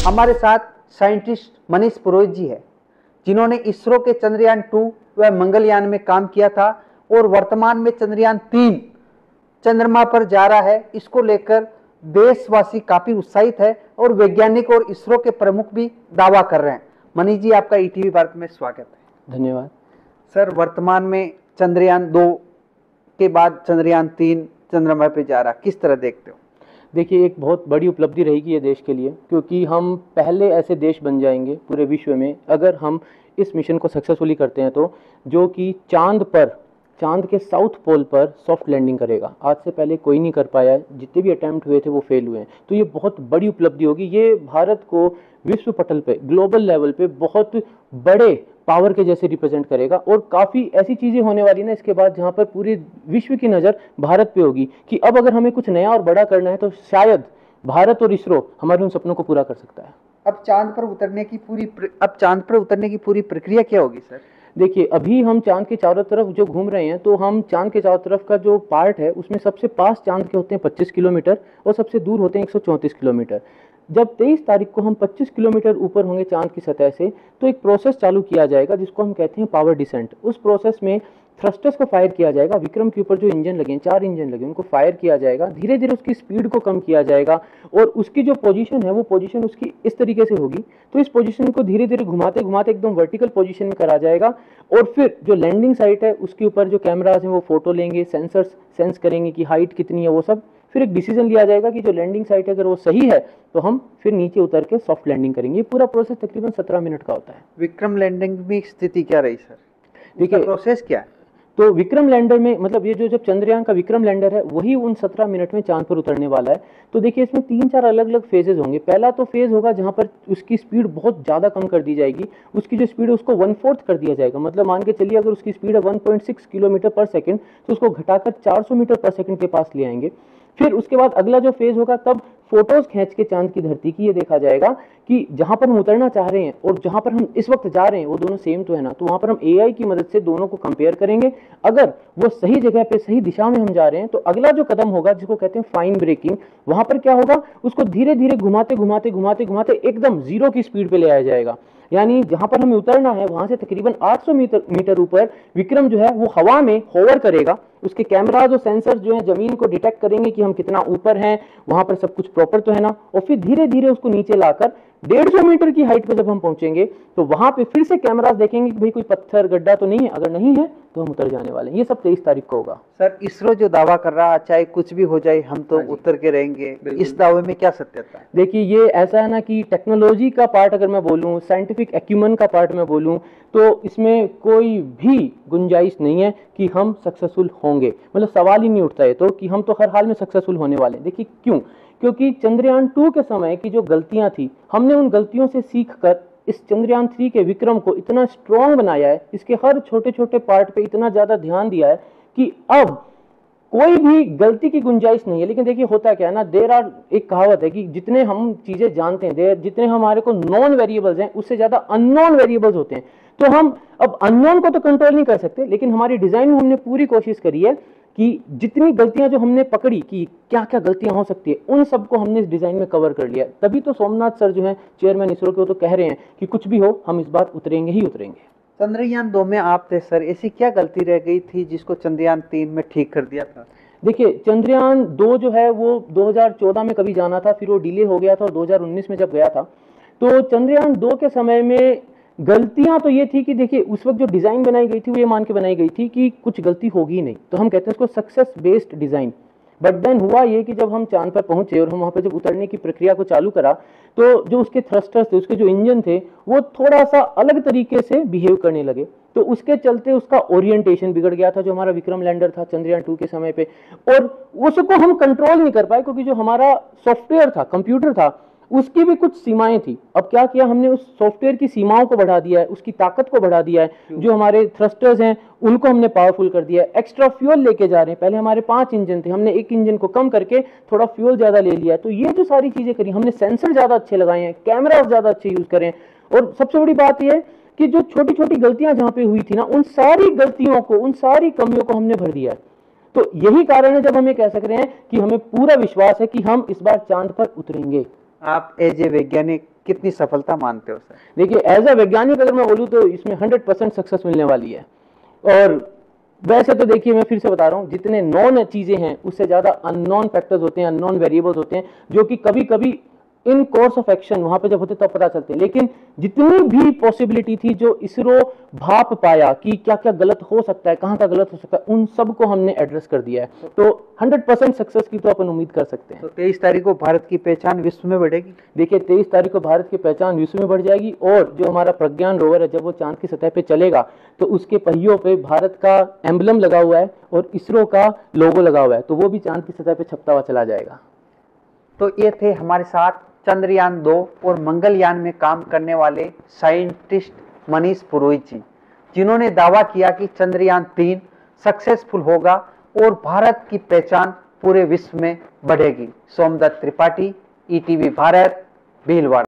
हमारे साथ साइंटिस्ट मनीष पुरोहित जी है, जिन्होंने इसरो के चंद्रयान 2 व मंगलयान में काम किया था और वर्तमान में चंद्रयान 3 चंद्रमा पर जा रहा है। इसको लेकर देशवासी काफी उत्साहित है और वैज्ञानिक और इसरो के प्रमुख भी दावा कर रहे हैं। मनीष जी, आपका ईटीवी भारत में स्वागत है। धन्यवाद सर, वर्तमान में चंद्रयान 2 के बाद चंद्रयान 3 चंद्रमा पे जा रहा, किस तरह देखते हो? देखिए, एक बहुत बड़ी उपलब्धि रहेगी ये देश के लिए, क्योंकि हम पहले ऐसे देश बन जाएंगे पूरे विश्व में अगर हम इस मिशन को सक्सेसफुली करते हैं, तो जो कि चांद के साउथ पोल पर सॉफ्ट लैंडिंग करेगा। आज से पहले कोई नहीं कर पाया है, जितने भी अटैम्प्ट हुए थे वो फेल हुए हैं। तो ये बहुत बड़ी उपलब्धि होगी। ये भारत को विश्व पटल पे, ग्लोबल लेवल पे बहुत बड़े पावर के जैसे रिप्रेजेंट करेगा। और काफ़ी ऐसी चीज़ें होने वाली ना इसके बाद, जहाँ पर पूरे विश्व की नज़र भारत पे होगी कि अब अगर हमें कुछ नया और बड़ा करना है तो शायद भारत और इसरो हमारे उन सपनों को पूरा कर सकता है। अब चांद पर उतरने की पूरी प्रक्रिया क्या होगी सर? देखिए, अभी हम चांद के चारों तरफ जो घूम रहे हैं, तो हम चांद के चारों तरफ का जो पार्ट है उसमें सबसे पास चांद के होते हैं 25 किलोमीटर और सबसे दूर होते हैं 134 किलोमीटर। जब 23 तारीख को हम 25 किलोमीटर ऊपर होंगे चांद की सतह से, तो एक प्रोसेस चालू किया जाएगा जिसको हम कहते हैं पावर डिसेंट। उस प्रोसेस में थ्रस्टर्स को फायर किया जाएगा। विक्रम के ऊपर जो इंजन लगे, 4 इंजन लगे, उनको फायर किया जाएगा। धीरे धीरे उसकी स्पीड को कम किया जाएगा और उसकी जो पोजीशन है वो पोजीशन उसकी इस तरीके से होगी। तो इस पोजीशन को धीरे धीरे घुमाते घुमाते एकदम वर्टिकल पोजीशन में करा जाएगा। और फिर जो लैंडिंग साइट है उसके ऊपर जो कैमराज हैं वो फोटो लेंगे, सेंसर्स सेंस करेंगे कि हाइट कितनी है, वो सब। फिर एक डिसीजन लिया जाएगा कि जो लैंडिंग साइट है अगर वो सही है तो हम फिर नीचे उतर के सॉफ्ट लैंडिंग करेंगे। ये पूरा प्रोसेस तकरीबन 17 मिनट का होता है। विक्रम लैंडिंग में स्थिति क्या रही सर? देखिए, प्रोसेस क्या है? तो विक्रम लैंडर में, मतलब ये जो जब चंद्रयान का विक्रम लैंडर है वही उन 17 मिनट में चांद पर उतरने वाला है। तो देखिए, इसमें 3-4 अलग अलग फेजेस होंगे। पहला तो फेज होगा जहां पर उसकी स्पीड बहुत ज़्यादा कम कर दी जाएगी। उसकी जो स्पीड है उसको 1/4 कर दिया जाएगा। मतलब मान के चलिए अगर उसकी स्पीड है 1.6 किलोमीटर पर सेकेंड, तो उसको घटाकर 400 मीटर पर सेकेंड के पास ले आएंगे। फिर उसके बाद अगला जो फेज होगा, तब फोटोज खींच के चांद की धरती की ये देखा जाएगा कि जहां पर हम उतरना चाह रहे हैं और जहां पर हम इस वक्त जा रहे हैं वो दोनों सेम तो है ना। तो वहां पर हम एआई की मदद से दोनों को कंपेयर करेंगे। अगर वो सही जगह पे, सही दिशा में हम जा रहे हैं, तो अगला जो कदम होगा जिसको कहते हैं फाइन ब्रेकिंग, वहां पर क्या होगा, उसको धीरे धीरे घुमाते घुमाते घुमाते घुमाते एकदम 0 की स्पीड पे ले आया जाएगा। यानी जहां पर हमें उतरना है वहां से तकरीबन 800 मीटर ऊपर विक्रम जो है वो हवा में होवर करेगा। उसके कैमराज और सेंसर्स जो है जमीन को डिटेक्ट करेंगे कि हम कितना ऊपर हैं, वहां पर सब कुछ प्रॉपर तो है ना। और फिर धीरे धीरे उसको नीचे लाकर 150 मीटर की हाइट पे जब हम पहुंचेंगे तो वहां पे फिर से कैमराज देखेंगे कि भाई कोई पत्थर गड्ढा तो नहीं है। अगर नहीं है तो हम उतर जाने वाले हैं। ये सब 23 तारीख को होगा। सर, इसरो जो दावा कर रहा है चाहे कुछ भी हो जाए हम तो उतर के रहेंगे, इस दावे में क्या सत्यता है? देखिए, ये ऐसा है ना कि टेक्नोलॉजी का पार्ट अगर मैं बोलूं, साइंटिफिक एक्यूमेन का पार्ट मैं बोलूं, तो इसमें कोई भी गुंजाइश नहीं है कि हम सक्सेसफुल होंगे। मतलब सवाल ही नहीं उठता है तो कि हम तो हर हाल में सक्सेसफुल होने वाले हैं। देखिए क्यों? क्योंकि चंद्रयान 2 के समय की जो गलतियां थी, हमने उन गलतियों से सीखकर इस चंद्रयान 3 के विक्रम को इतना स्ट्रॉन्ग बनाया है, इसके हर छोटे छोटे पार्ट पे इतना ज्यादा ध्यान दिया है कि अब कोई भी गलती की गुंजाइश नहीं है। लेकिन देखिए होता क्या है ना, एक कहावत है कि जितने हम चीजें जानते हैं, जितने हमारे को नॉन वेरिएबल्स हैं, उससे ज्यादा अननोन वेरिएबल्स होते हैं। तो हम अब अननोन को तो कंट्रोल नहीं कर सकते, लेकिन हमारी डिजाइन में हमने पूरी कोशिश करी है कि जितनी गलतियां जो हमने पकड़ी कि क्या क्या गलतियां हो सकती है, उन सबको हमने इस डिजाइन में कवर कर लिया। तभी तो सोमनाथ सर जो है चेयरमैन इसरो के, वो तो कह रहे हैं कि कुछ भी हो हम इस बार उतरेंगे ही उतरेंगे। चंद्रयान 2 में आप थे सर, ऐसी क्या गलती रह गई थी जिसको चंद्रयान 3 में ठीक कर दिया था? देखिए, चंद्रयान 2 जो है वो 2014 में कभी जाना था, फिर वो डिले हो गया था और 2019 में जब गया था, तो चंद्रयान 2 के समय में गलतियां तो ये थी कि देखिए उस वक्त जो डिजाइन बनाई गई थी वो ये मान के बनाई गई थी कि कुछ गलती होगी नहीं, तो हम कहते हैं उसको success based design. But then हुआ ये कि जब हम चांद पर पहुंचे और हम वहां पर जब उतरने की प्रक्रिया को चालू करा, तो जो उसके थ्रस्टर्स थे, उसके जो इंजन थे, वो थोड़ा सा अलग तरीके से बिहेव करने लगे। तो उसके चलते उसका ओरिएंटेशन बिगड़ गया था, जो हमारा विक्रम लैंडर था चंद्रयान 2 के समय पे, और उसको हम कंट्रोल नहीं कर पाए क्योंकि जो हमारा सॉफ्टवेयर था, कंप्यूटर था, उसकी भी कुछ सीमाएं थी। अब क्या किया हमने, उस सॉफ्टवेयर की सीमाओं को बढ़ा दिया है, उसकी ताकत को बढ़ा दिया है। जो हमारे थ्रस्टर्स हैं उनको हमने पावरफुल कर दिया है, एक्स्ट्रा फ्यूल लेके जा रहे हैं। पहले हमारे 5 इंजन थे, हमने एक इंजन को कम करके थोड़ा फ्यूल ज्यादा ले लिया। तो ये जो सारी चीजें करी हमने, सेंसर ज्यादा अच्छे लगाए हैं, कैमरा ज्यादा अच्छे यूज करें, और सबसे बड़ी बात यह कि जो छोटी छोटी गलतियां जहां पे हुई थी ना, उन सारी गलतियों को, उन सारी कमियों को हमने भर दिया है। तो यही कारण है जब हम ये कह सक रहे हैं कि हमें पूरा विश्वास है कि हम इस बार चांद पर उतरेंगे। आप एज ए वैज्ञानिक कितनी सफलता मानते हो सर? देखिए, एज अ वैज्ञानिक अगर मैं बोलूँ तो इसमें 100% सक्सेस मिलने वाली है। और वैसे तो देखिए, मैं फिर से बता रहा हूँ, जितने नॉन चीजें हैं उससे ज्यादा अननोन फैक्टर्स होते हैं, अननोन वेरिएबल्स होते हैं, जो कि कभी कभी इन कोर्स ऑफ एक्शन वहां पे जब होते तब पता चलते हैं। लेकिन जितनी भी पॉसिबिलिटी थी जो इसरो भाप पाया कि क्या क्या गलत हो सकता है, कहां का गलत हो सकता है, उन सब को हमने एड्रेस कर दिया है। तो 100% सक्सेस की तो अपन उम्मीद कर सकते हैं। तो 23 तारीख को भारत की पहचान विश्व में बढ़ेगी। देखिए, 23 तारीख को भारत की पहचान विश्व में बढ़ जाएगी, और जो हमारा प्रज्ञान रोवर है, जब वो चांद की सतह पे चलेगा तो उसके पहियों पे भारत का एम्बलम लगा हुआ है और इसरो का लोगो लगा हुआ है, तो वो भी चांद की सतह पे छपता हुआ चला जाएगा। तो ये थे हमारे साथ चंद्रयान 2 और मंगलयान में काम करने वाले साइंटिस्ट मनीष पुरोहित जी, जिन्होंने दावा किया कि चंद्रयान 3 सक्सेसफुल होगा और भारत की पहचान पूरे विश्व में बढ़ेगी। सोमदत्त त्रिपाठी, ईटीवी भारत, भीलवाड़ा।